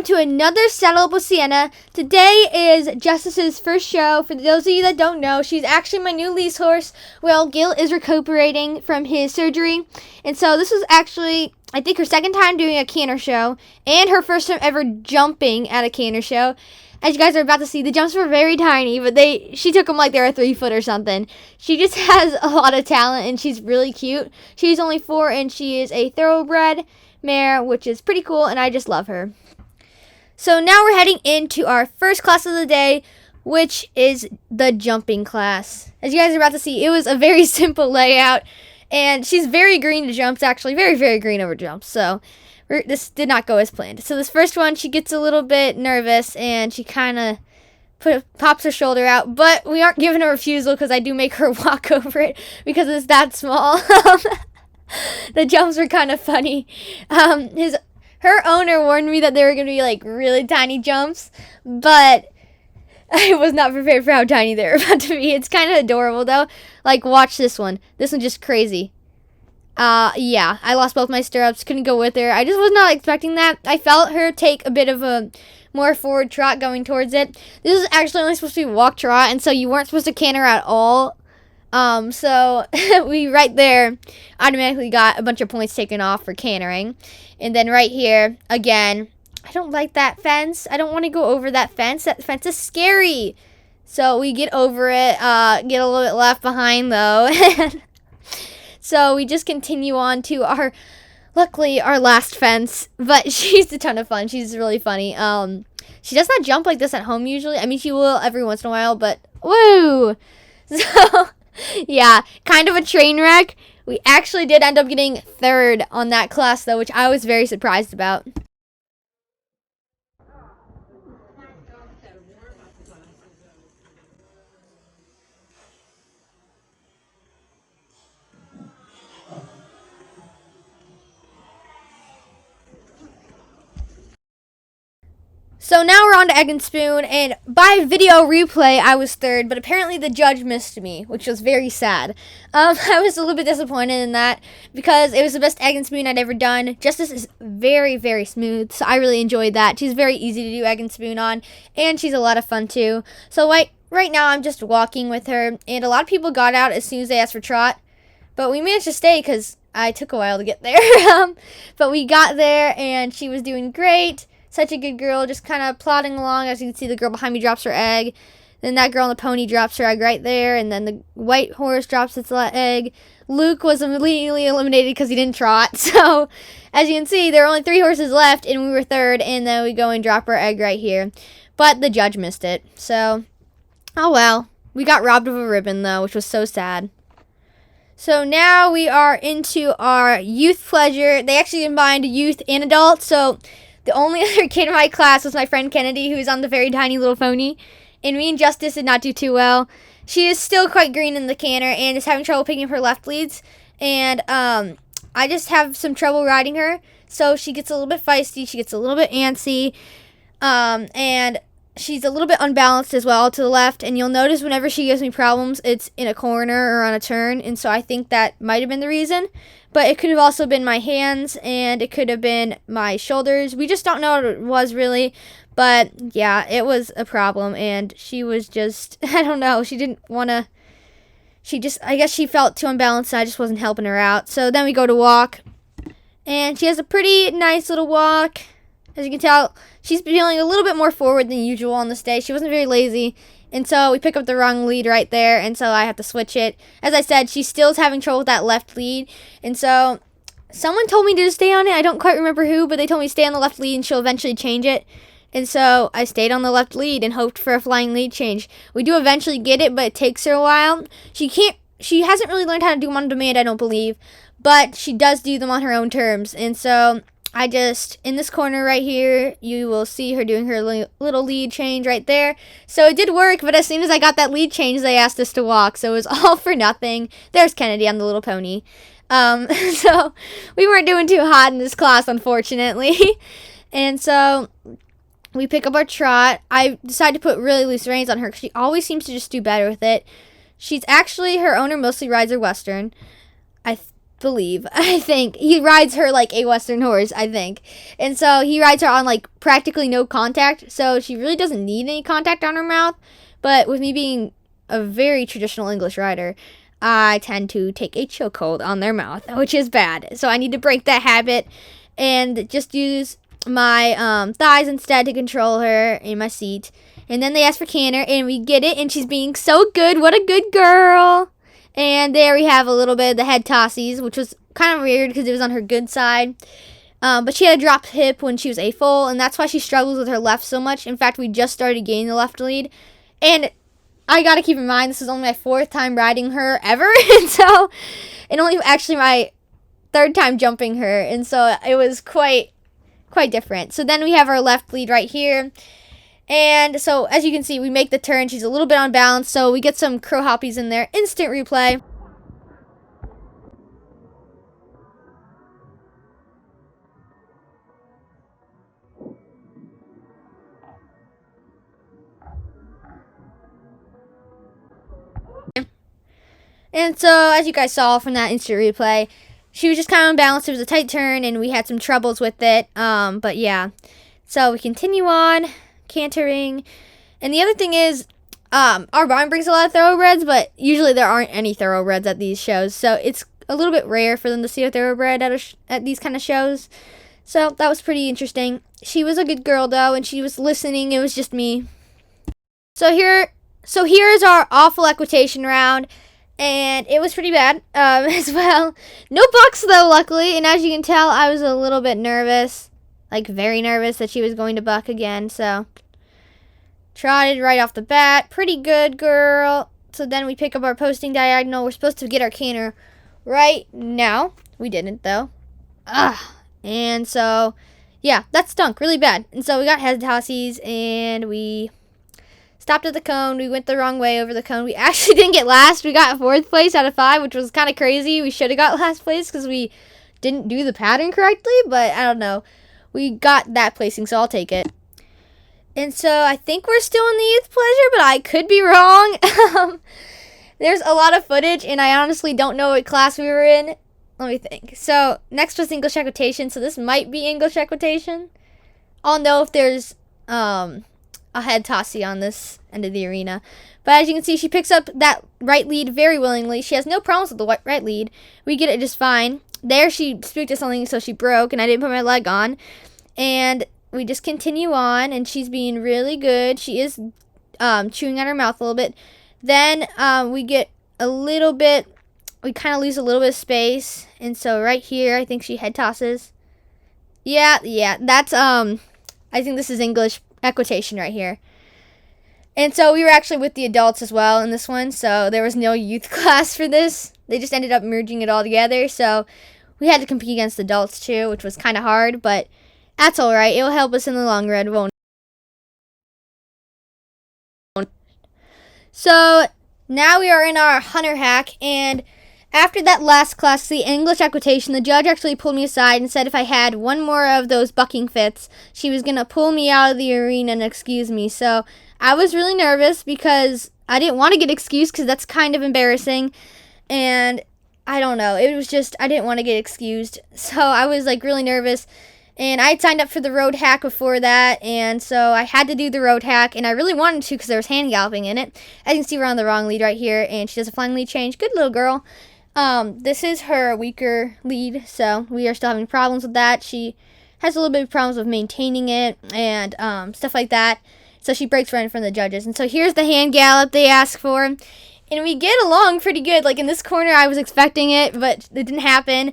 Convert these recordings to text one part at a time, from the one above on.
to another Saddle Up with Sienna. Today is Justice's first show. For those of you that don't know, she's actually my new lease horse. Well, Gil is recuperating from his surgery. And so this was actually, I think, her second time doing a canter show. And her first time ever jumping at a canter show. As you guys are about to see, the jumps were very tiny, but she took them like they were 3 foot or something. She just has a lot of talent, and she's really cute. She's only 4, and she is a thoroughbred mare, which is pretty cool, and I just love her. So now we're heading into our first class of the day, which is the jumping class. As you guys are about to see, it was a very simple layout, and she's very green to jumps, actually. Very, very green over jumps, so this did not go as planned. So this first one, she gets a little bit nervous, and she kind of pops her shoulder out, but we aren't giving a refusal because I do make her walk over it because it's that small. The jumps were kind of funny. Her owner warned me that they were going to be like really tiny jumps, but I was not prepared for how tiny they were about to be. It's kind of adorable though. Like, watch this one. This one's just crazy. Yeah, I lost both my stirrups. Couldn't go with her. I just was not expecting that. I felt her take a bit of a more forward trot going towards it. This is actually only supposed to be walk trot, and so you weren't supposed to canter at all. So we right there automatically got a bunch of points taken off for cantering. And then right here, again, I don't like that fence. I don't want to go over that fence. That fence is scary. So we get over it, get a little bit left behind though. So we just continue on to luckily our last fence, but she's a ton of fun. She's really funny. She does not jump like this at home usually. I mean, she will every once in a while, but woo! So yeah, kind of a train wreck. We actually did end up getting 3rd on that class, though, which I was very surprised about. So now we're on to Egg and Spoon, and by video replay, I was 3rd, but apparently the judge missed me, which was very sad. I was a little bit disappointed in that, because it was the best Egg and Spoon I'd ever done. Justice is very, very smooth, so I really enjoyed that. She's very easy to do Egg and Spoon on, and she's a lot of fun too. So right now, I'm just walking with her, and a lot of people got out as soon as they asked for trot, but we managed to stay, because I took a while to get there. But we got there, and she was doing great. Such a good girl, just kind of plodding along. As you can see, the girl behind me drops her egg. Then that girl on the pony drops her egg right there. And then the white horse drops its egg. Luke was immediately eliminated because he didn't trot. So, as you can see, there are only 3 horses left, and we were 3rd. And then we go and drop our egg right here. But the judge missed it. So, oh well. We got robbed of a ribbon, though, which was so sad. So now we are into our youth pleasure. They actually combined youth and adult. So the only other kid in my class was my friend Kennedy, who is on the very tiny little pony. And me and Justice did not do too well. She is still quite green in the canter and is having trouble picking up her left leads. And I just have some trouble riding her. So she gets a little bit feisty. She gets a little bit antsy. And she's a little bit unbalanced as well to the left. And you'll notice whenever she gives me problems, it's in a corner or on a turn. And so I think that might have been the reason. But it could have also been my hands, and it could have been my shoulders. We just don't know what it was, really. But, yeah, it was a problem, and she was just, I don't know, she didn't want to, I guess she felt too unbalanced, and I just wasn't helping her out. So then we go to walk, and she has a pretty nice little walk. As you can tell, she's feeling a little bit more forward than usual on this day. She wasn't very lazy. And so we pick up the wrong lead right there, and so I have to switch it. As I said, she still is having trouble with that left lead, and so someone told me to stay on it. I don't quite remember who, but they told me to stay on the left lead, and she'll eventually change it. And so I stayed on the left lead and hoped for a flying lead change. We do eventually get it, but it takes her a while. She hasn't really learned how to do them on demand, I don't believe, but she does do them on her own terms, and so in this corner right here, you will see her doing her little lead change right there. So it did work, but as soon as I got that lead change, they asked us to walk. So it was all for nothing. There's Kennedy on the little pony. So we weren't doing too hot in this class, unfortunately. And so we pick up our trot. I decided to put really loose reins on her because she always seems to just do better with it. Her owner mostly rides her Western. believe. I think he rides her like a Western horse, I think. And so he rides her on like practically no contact, so she really doesn't need any contact on her mouth. But with me being a very traditional English rider, I tend to take a chokehold on their mouth, which is bad. So I need to break that habit and just use my thighs instead to control her in my seat. And then they ask for canter, and we get it, and she's being so good. What a good girl. And there we have a little bit of the head tossies, which was kind of weird because it was on her good side. But she had a dropped hip when she was a foal, and that's why she struggles with her left so much. In fact, we just started gaining the left lead. And I got to keep in mind, this is only my 4th time riding her ever. And only actually my 3rd time jumping her. And so it was quite different. So then we have our left lead right here. And so, as you can see, we make the turn. She's a little bit unbalanced, so we get some crow hoppies in there. Instant replay. And so, as you guys saw from that instant replay, she was just kind of unbalanced. It was a tight turn, and we had some troubles with it. But yeah, so we continue on, cantering. And the other thing is, our barn brings a lot of thoroughbreds, but usually there aren't any thoroughbreds at these shows. So it's a little bit rare for them to see a thoroughbred at these kind of shows. So that was pretty interesting. She was a good girl, though, and she was listening. It was just me. So here is our awful equitation round. And it was pretty bad as well. No bucks, though, luckily. And as you can tell, I was a little bit nervous. Like, very nervous that she was going to buck again. So, trotted right off the bat. Pretty good, girl. So then we pick up our posting diagonal. We're supposed to get our canter right now. We didn't, though. And so, yeah, that stunk really bad. And so we got head tossies, and we stopped at the cone. We went the wrong way over the cone. We actually didn't get last. We got 4th place out of 5, which was kind of crazy. We should have got last place because we didn't do the pattern correctly, but I don't know. We got that placing, so I'll take it. And so I think we're still in the youth pleasure, but I could be wrong. There's a lot of footage, and I honestly don't know what class we were in. Let me think. So next was English equitation, so this might be English equitation. I'll know if there's a head tossie on this end of the arena. But as you can see, she picks up that right lead very willingly. She has no problems with the right lead. We get it just fine. There she spooked at something, so she broke, and I didn't put my leg on. And we just continue on, and she's being really good. She is chewing on her mouth a little bit. Then we get a little bit, we kind of lose a little bit of space. And so right here, I think she head tosses. Yeah, that's, I think this is English equitation right here. And so we were actually with the adults as well in this one, so there was no youth class for this. They just ended up merging it all together, so we had to compete against adults too, which was kind of hard, but that's alright. It'll help us in the long run, won't it? So now we are in our hunter hack, and after that last class, the English equitation, the judge actually pulled me aside and said if I had one more of those bucking fits, she was going to pull me out of the arena and excuse me. So I was really nervous because I didn't want to get excused because that's kind of embarrassing. And I don't know. It was just, I didn't want to get excused. So I was like really nervous. And I had signed up for the road hack before that, and so I had to do the road hack, and I really wanted to because there was hand galloping in it. As you can see, we're on the wrong lead right here, and she does a flying lead change. Good little girl. This is her weaker lead, so we are still having problems with that. She has a little bit of problems with maintaining it and stuff like that. So she breaks right in front of the judges. And so here's the hand gallop they ask for. And we get along pretty good. Like in this corner, I was expecting it, but it didn't happen.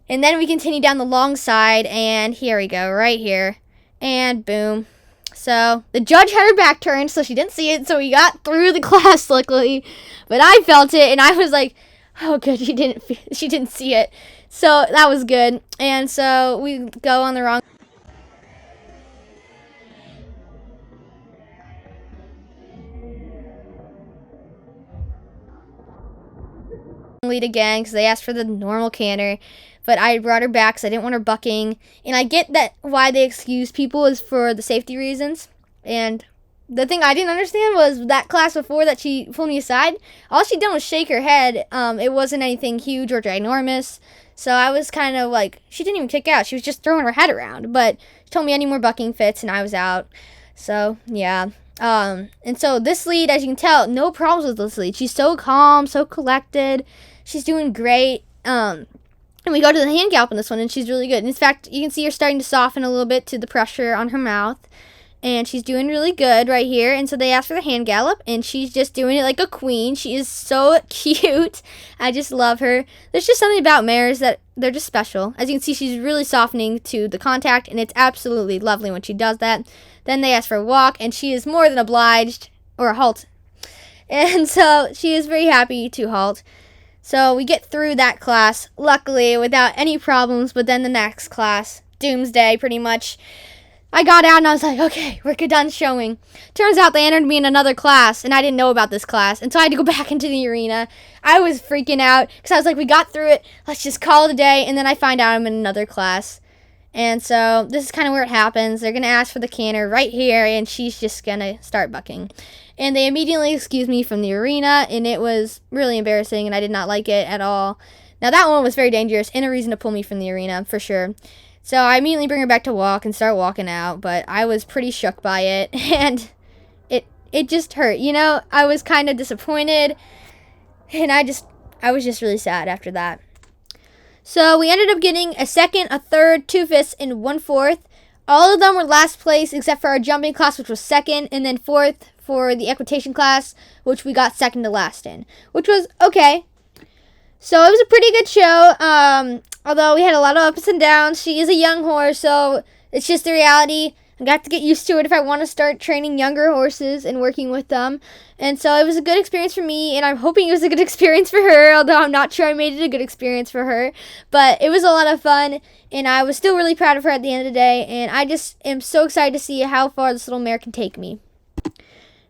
And then we continue down the long side, and here we go, right here. And boom. So the judge had her back turned, so she didn't see it. So we got through the class, luckily. But I felt it, and I was like, oh, good, she didn't see it. So that was good. And so we go on the wrong lead again because they asked for the normal canter. But I brought her back because I didn't want her bucking. And I get that why they excuse people is for the safety reasons. And the thing I didn't understand was that class before that she pulled me aside, all she done was shake her head. It wasn't anything huge or ginormous. So I was kind of like, she didn't even kick out. She was just throwing her head around. But she told me any more bucking fits, and I was out. So, yeah. And so this lead, as you can tell, no problems with this lead. She's so calm, so collected. She's doing great. And we go to the hand gallop in this one, and she's really good. In fact, you can see her starting to soften a little bit to the pressure on her mouth. And she's doing really good right here. And so they asked for the hand gallop, and she's just doing it like a queen. She is so cute. I just love her. There's just something about mares that they're just special. As you can see, she's really softening to the contact, and it's absolutely lovely when she does that. Then they ask for a walk, and she is more than obliged, or a halt. And so she is very happy to halt. So we get through that class, luckily, without any problems. But then the next class, Doomsday, pretty much, I got out and I was like, okay, we're done showing. Turns out they entered me in another class, and I didn't know about this class. And so I had to go back into the arena. I was freaking out because I was like, we got through it. Let's just call it a day. And then I find out I'm in another class. And so this is kind of where it happens. They're going to ask for the canter right here, and she's just going to start bucking. And they immediately excused me from the arena, and it was really embarrassing, and I did not like it at all. Now, that one was very dangerous and a reason to pull me from the arena, for sure. So I immediately bring her back to walk and start walking out, but I was pretty shook by it, and it just hurt. You know, I was kind of disappointed, and I was just really sad after that. So we ended up getting a second, a third, 2 fifths, and 1/4. All of them were last place except for our jumping class, which was second, and then fourth for the equitation class, which we got second to last in, which was okay. So it was a pretty good show. Although we had a lot of ups and downs. She is a young horse, so it's just the reality. I got to get used to it if I want to start training younger horses and working with them. And so it was a good experience for me, and I'm hoping it was a good experience for her, although I'm not sure I made it a good experience for her. But it was a lot of fun, and I was still really proud of her at the end of the day, and I just am so excited to see how far this little mare can take me.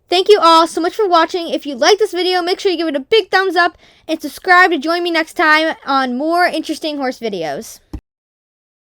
Thank you all so much for watching. If you like this video, make sure you give it a big thumbs up and subscribe to join me next time on more interesting horse videos.